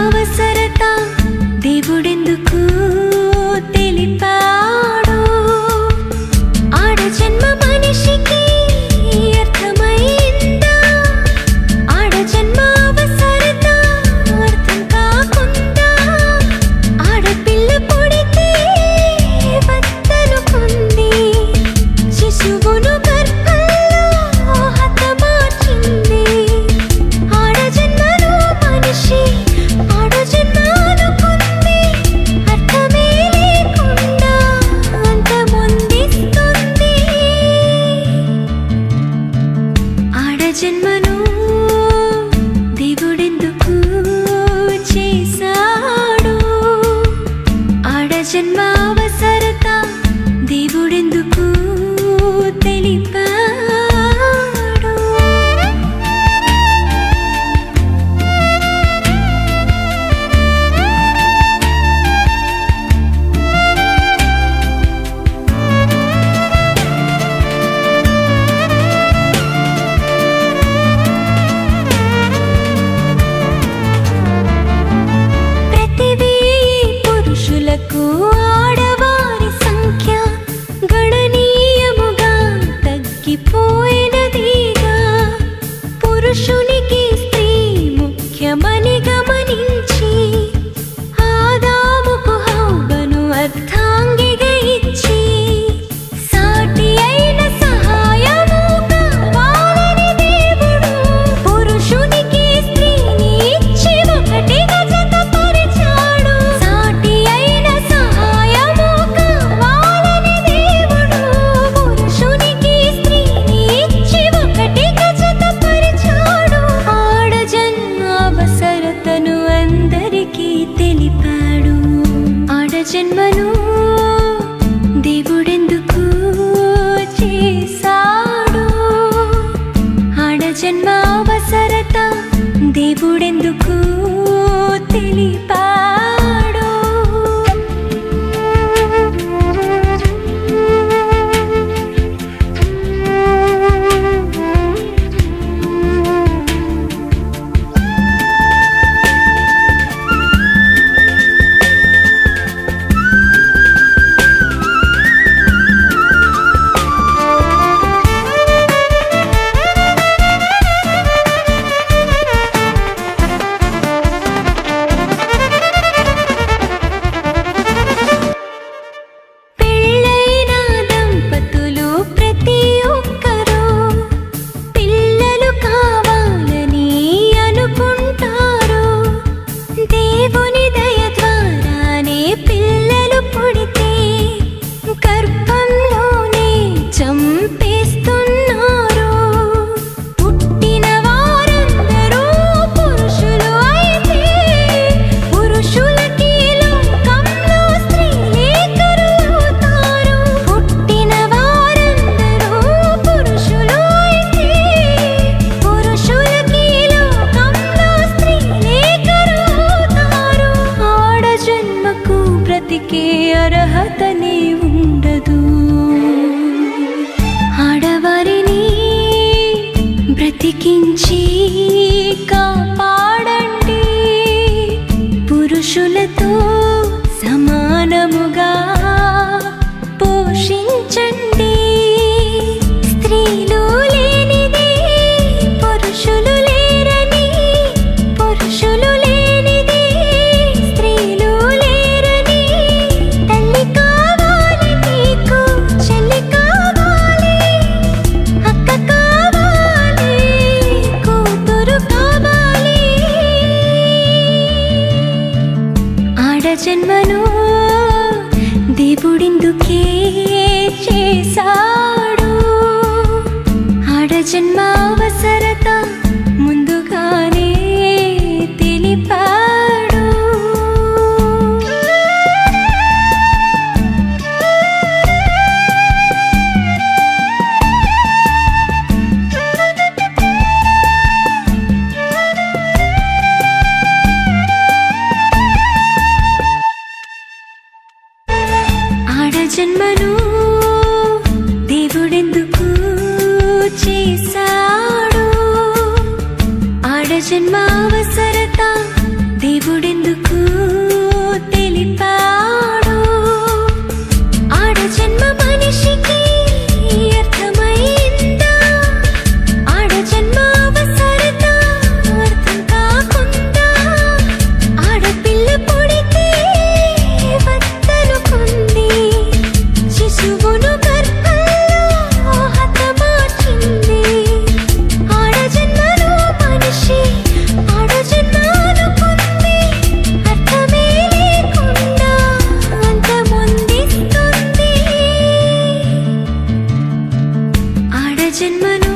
అవసరత దేవుడెందుకు తెలిపాడు. ఆడ జన్మ మనిషికి అర్థమైందా? ఆడ జన్మ అవసరత అర్థం కాకుండా ఆడపిల్ల పుడితే వద్దనుకుంది, శిశువును గర్భంలో హతమార్చింది. ఆడ జన్మను మనిషి ఆడ జన్మ అనుకుంది, అర్థమే లేకుండా అంతమొందిస్తుంది. ఆడ జన్మను దేవుడెందుకు చేశాడు? ఆడ జన్మ అవసరత దేవుడెందుకు తెలిపాడు. ప్రతి 1000 పురుషులకు ఆడవారి సంఖ్య గణనీయముగా తగ్గిపోయినదిగా. పురుషునికి స్త్రీ ముఖ్యమని గమనించి ఆదాముకు హవ్వను అర్ధాంగిగా ఇచ్చి సాటి అయిన సహాయము కావాలని దేవుడు పురుషునికి స్త్రీని ఇచ్చి ఒకటిగా జతపరిచాడు. సాటి అయిన సహాయము కావాలని దేవుడు పురుషునికి స్త్రీని ఇచ్చి ఒకటిగా జతపరిచాడు. ఆడ జన్మ అవసరతను అందరికీ తెలిపాడు. ఆడ జన్మను దేవుడెందుకు చేశాడు? ఆడ జన్మ అవసరత దేవుడెందుకు తెలిపాడు. పెళ్ళైన దంపతులు ప్రతి ఒక్కరూ పిల్లలు కావాలని అనుకుంటారు. దేవుని దయ ద్వారానే పిల్లలు పుడితే గర్భంలోనే చంపేస్తున్నారు. పుట్టిన వారందరూ పురుషులు అయితే పురుషులకి లోకంలో స్త్రీలే కరువుతారు. పుట్టిన వారందరూ పురుషులు అయితే పురుషులకి లోకంలో స్త్రీలే కరువుతారు. ఆడ జన్మకు బ్రతికే అర్హతనే ఉండదు. ఆడవారిని బ్రతికించి కాపాడండి. పురుషులతో సమానముగా పోషించండి. స్త్రీలు లేనిదే పురుషులు లేరని, పురుషులు లేనిదే స్త్రీలు లేరని. తల్లి కావాలి నీకు, చెల్లి కావాలి, అక్క కావాలి, కూతురు కావాలి. ఆడ జన్మను దేవుడెందుకే చేశాడు? ఆడ జన్మ అవసరత ముందుగానే తెలిపాడు. ఆడ జన్మను దేవుడెందుకు చేశాడు? జన్మను